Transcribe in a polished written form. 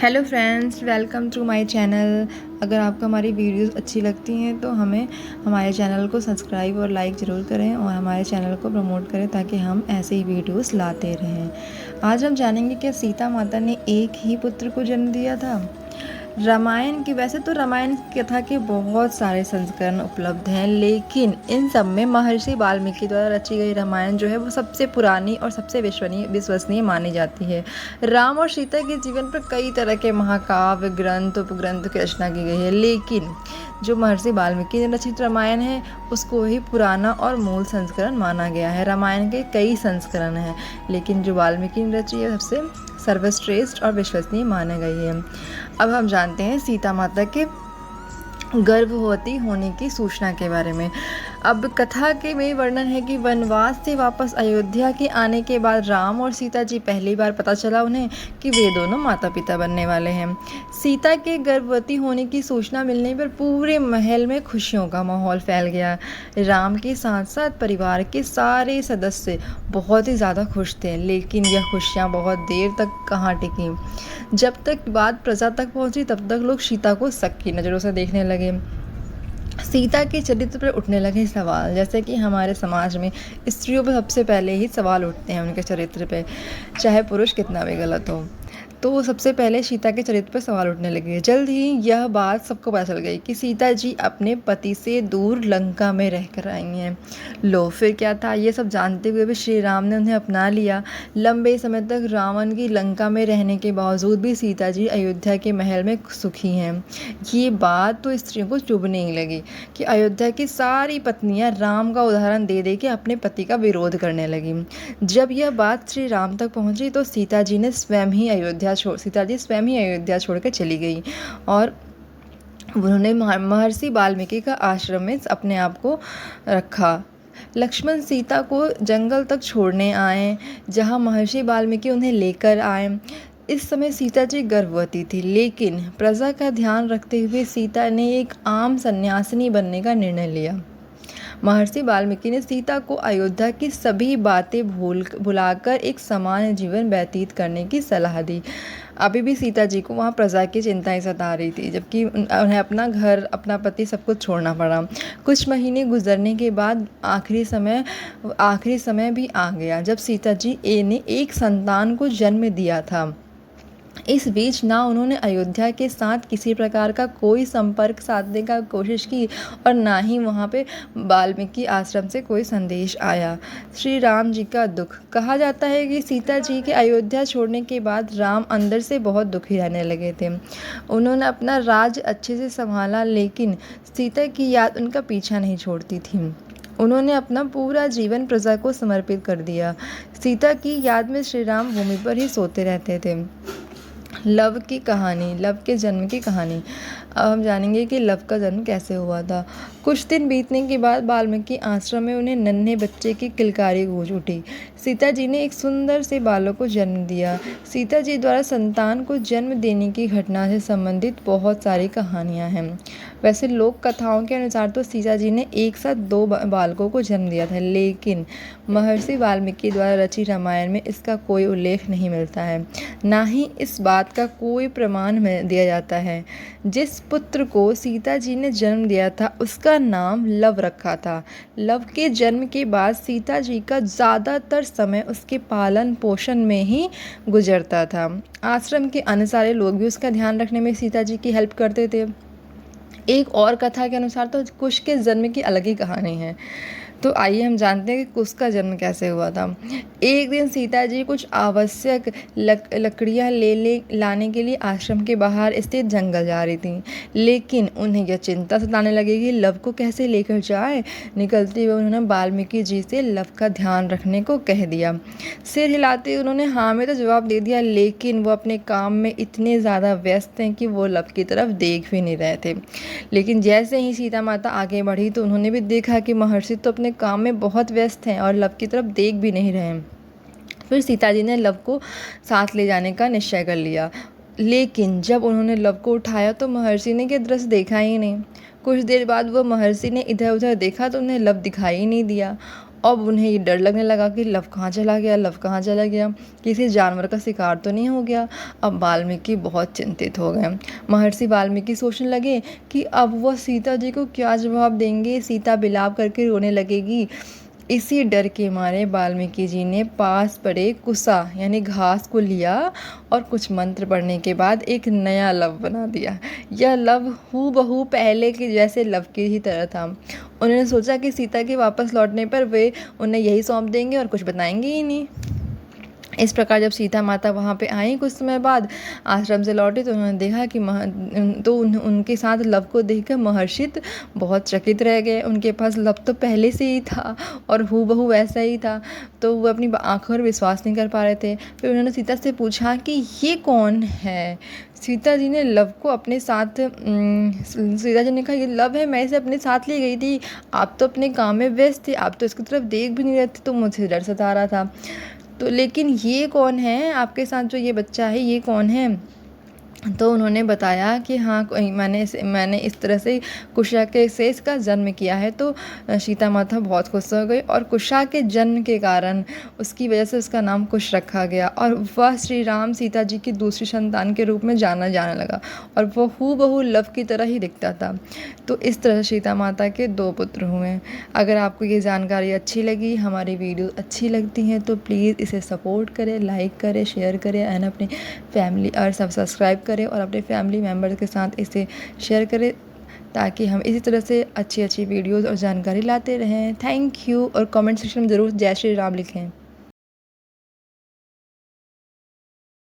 Hello friends, welcome to my channel. अगर आपको हमारी वीडियोस अच्छी लगती हैं तो हमें हमारे चैनल को सब्सक्राइब और लाइक ज़रूर करें और हमारे चैनल को प्रमोट करें ताकि हम ऐसे ही वीडियोस लाते रहें। आज हम जानेंगे कि सीता माता ने एक ही पुत्र को जन्म दिया था। रामायण की वैसे तो रामायण की कथा के बहुत सारे संस्करण उपलब्ध हैं, लेकिन इन सब में महर्षि वाल्मीकि द्वारा रची गई रामायण जो है वो सबसे पुरानी और सबसे विश्वसनीय मानी जाती है। राम और सीता के जीवन पर कई तरह के महाकाव्य, ग्रंथ, उपग्रंथ की रचना की गई है, लेकिन जो महर्षि वाल्मीकि ने रचित रामायण है उसको ही पुराना और मूल संस्करण माना गया है। रामायण के कई संस्करण हैं, लेकिन जो वाल्मीकि ने रची है सबसे सर्वश्रेष्ठ और विश्वसनीय मानी गई है। अब हम जानते हैं सीता माता के गर्भवती होने की सूचना के बारे में। अब कथा के में वर्णन है कि वनवास से वापस अयोध्या के आने के बाद राम और सीता जी पहली बार पता चला उन्हें कि वे दोनों माता पिता बनने वाले हैं। सीता के गर्भवती होने की सूचना मिलने पर पूरे महल में खुशियों का माहौल फैल गया। राम के साथ साथ परिवार के सारे सदस्य बहुत ही ज़्यादा खुश थे, लेकिन यह खुशियाँ बहुत देर तक कहाँ टिकी। जब तक बात प्रजा तक पहुंची तब तक लोग सीता को शक की नज़रों से देखने लगे। सीता के चरित्र पर उठने लगे सवाल, जैसे कि हमारे समाज में स्त्रियों पर सबसे पहले ही सवाल उठते हैं उनके चरित्र पे, चाहे पुरुष कितना भी गलत हो। तो सबसे पहले सीता के चरित्र पर सवाल उठने लगे। जल्द ही यह बात सबको पता चल गई कि सीता जी अपने पति से दूर लंका में रहकर आई हैं। लो फिर क्या था, ये सब जानते हुए भी श्री राम ने उन्हें अपना लिया। लंबे समय तक रावण की लंका में रहने के बावजूद भी सीता जी अयोध्या के महल में सुखी हैं। ये बात तो स्त्रियों को चुभने ही लगी कि अयोध्या की सारी पत्नियां राम का उदाहरण दे दे के अपने पति का विरोध करने लगी। जब यह बात श्री राम तक पहुंची तो सीता जी स्वयं ही अयोध्या छोड़कर चली गई और उन्होंने महर्षि वाल्मीकि का आश्रम में अपने आप को रखा। लक्ष्मण सीता को जंगल तक छोड़ने आए, जहां महर्षि वाल्मीकि उन्हें लेकर आए। इस समय सीता जी गर्भवती थी, लेकिन प्रजा का ध्यान रखते हुए सीता ने एक आम सन्यासिनी बनने का निर्णय लिया। महर्षि वाल्मीकि ने सीता को अयोध्या की सभी बातें भुलाकर एक सामान्य जीवन व्यतीत करने की सलाह दी। अभी भी सीता जी को वहाँ प्रजा की चिंताएं सता रही थी, जबकि उन्हें अपना घर, अपना पति सब कुछ छोड़ना पड़ा। कुछ महीने गुजरने के बाद आखिरी समय भी आ गया जब सीता जी ने एक संतान को जन्म दिया था। इस बीच ना उन्होंने अयोध्या के साथ किसी प्रकार का कोई संपर्क साधने का कोशिश की और ना ही वहाँ पे वाल्मीकि आश्रम से कोई संदेश आया। श्री राम जी का दुख। कहा जाता है कि सीता जी के अयोध्या छोड़ने के बाद राम अंदर से बहुत दुखी रहने लगे थे। उन्होंने अपना राज्य अच्छे से संभाला, लेकिन सीता की याद उनका पीछा नहीं छोड़ती थी। उन्होंने अपना पूरा जीवन प्रजा को समर्पित कर दिया। सीता की याद में श्री राम भूमि पर ही सोते रहते थे। लव की कहानी, लव के जन्म की कहानी। अब हम जानेंगे कि लव का जन्म कैसे हुआ था। कुछ दिन बीतने के बाद वाल्मीकि आश्रम में उन्हें नन्हे बच्चे की किलकारी गूंज उठी। सीता जी ने एक सुंदर से बालक को जन्म दिया। सीता जी द्वारा संतान को जन्म देने की घटना से संबंधित बहुत सारी कहानियाँ हैं। वैसे लोक कथाओं के अनुसार तो सीता जी ने एक साथ 2 बालकों को जन्म दिया था, लेकिन महर्षि वाल्मीकि द्वारा रचित रामायण में इसका कोई उल्लेख नहीं मिलता है, ना ही इस बात का कोई प्रमाण दिया जाता है। जिस पुत्र को सीता जी ने जन्म दिया था उसका नाम लव रखा था। लव के जन्म के बाद सीता जी का ज़्यादातर समय उसके पालन पोषण में ही गुजरता था। आश्रम के अन्य सारे लोग भी उसका ध्यान रखने में सीता जी की हेल्प करते थे। एक और कथा के अनुसार तो कुश के जन्म की अलग ही कहानी है। तो आइए हम जानते हैं कि कुश का जन्म कैसे हुआ था। एक दिन सीता जी कुछ आवश्यक लकड़ियाँ लाने के लिए आश्रम के बाहर स्थित जंगल जा रही थी, लेकिन उन्हें यह चिंता सताने लगी कि लव को कैसे लेकर जाए। निकलते हुए उन्होंने वाल्मीकि जी से लव का ध्यान रखने को कह दिया। सिर हिलाते उन्होंने हाँ में तो जवाब दे दिया, लेकिन वो अपने काम में इतने ज़्यादा व्यस्त हैं कि वो लव की तरफ देख भी नहीं रहे थे। लेकिन जैसे ही सीता माता आगे बढ़ी तो उन्होंने भी देखा कि महर्षि तो अपने काम में बहुत व्यस्त हैं और लव की तरफ देख भी नहीं रहे हैं। फिर सीता जी ने लव को साथ ले जाने का निश्चय कर लिया, लेकिन जब उन्होंने लव को उठाया तो महर्षि ने क्या दृश्य देखा ही नहीं। कुछ देर बाद वो महर्षि ने इधर उधर देखा तो उन्हें लव दिखाई ही नहीं दिया। अब उन्हें ये डर लगने लगा कि लव कहाँ चला गया, लव कहाँ चला गया, किसी जानवर का शिकार तो नहीं हो गया। अब वाल्मीकि बहुत चिंतित हो गए। महर्षि वाल्मीकि सोचने लगे कि अब वह सीता जी को क्या जवाब देंगे, सीता बिलाप करके रोने लगेगी। इसी डर के मारे वाल्मीकि जी ने पास पड़े कुसा यानी घास को लिया और कुछ मंत्र पढ़ने के बाद एक नया लव बना दिया। यह लव हूबहू पहले के जैसे लव की ही तरह था। उन्होंने सोचा कि सीता के वापस लौटने पर वे उन्हें यही सौंप देंगे और कुछ बताएंगे ही नहीं। इस प्रकार जब सीता माता वहाँ पे आई कुछ समय बाद आश्रम से लौटे तो उन्होंने देखा कि उनके साथ लव को देखकर महर्षित बहुत चकित रह गए। उनके पास लव तो पहले से ही था और हूबहू वैसा ही था, तो वो अपनी आंखों पर विश्वास नहीं कर पा रहे थे। फिर उन्होंने सीता से पूछा कि ये कौन है। सीता जी ने लव को अपने साथ सीता जी ने कहा ये लव है, मैं इसे अपने साथ ले गई थी, आप तो अपने काम में व्यस्त थे, आप तो इसकी तरफ देख भी नहीं रहे थे, तो मुझे डर सता रहा था। तो लेकिन ये कौन है आपके साथ जो ये बच्चा है, ये कौन है। तो उन्होंने बताया कि हाँ मैंने इस तरह से कुशा के से इसका जन्म किया है। तो सीता माता बहुत खुश हो गई और कुशा के जन्म के कारण उसकी वजह से उसका नाम कुश रखा गया और वह श्री राम सीता जी की दूसरी संतान के रूप में जाना जाने लगा और वह हूबहू लव की तरह ही दिखता था। तो इस तरह सीता माता के 2 पुत्र हुए। अगर आपको ये जानकारी अच्छी लगी, हमारी वीडियो अच्छी लगती हैं तो प्लीज़ इसे सपोर्ट करें, लाइक करें, शेयर करें एंड अपनी फैमिली और सब्सक्राइब करें और अपने फैमिली मेम्बर्स के साथ इसे शेयर करें ताकि हम इसी तरह से अच्छी अच्छी वीडियोज़ और जानकारी लाते रहें। थैंक यू और कमेंट सेक्शन में ज़रूर जय श्री राम लिखें।